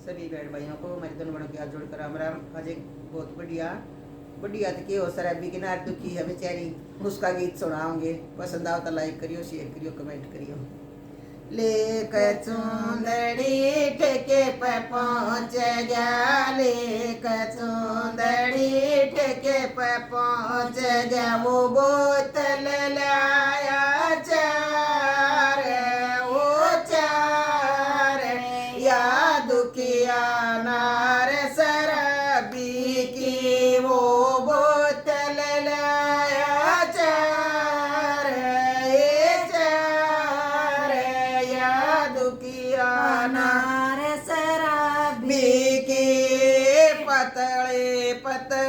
सभी बहन भाइयों को मेरे दोनों बड़ों के हाथ जोड़कर राम राम। आज एक बहुत बढ़िया बढ़िया तो हो शराबी के नार दुखी है बेचारी, उसका गीत सुनाओगे। पसंद आओ तो लाइक करियो, शेयर करियो, कमेंट करियो। लेकर चुंदड़ी ठेके पे पहुँच गया, लेकर चुंदड़ी ठेके पे पहुँच गया। वो बोतल लाया चार, वो चार या दुखिया नार शराबी की। वो बोतल लाया चार, ये चार या दुखिया नार शराबी की। पतले पतले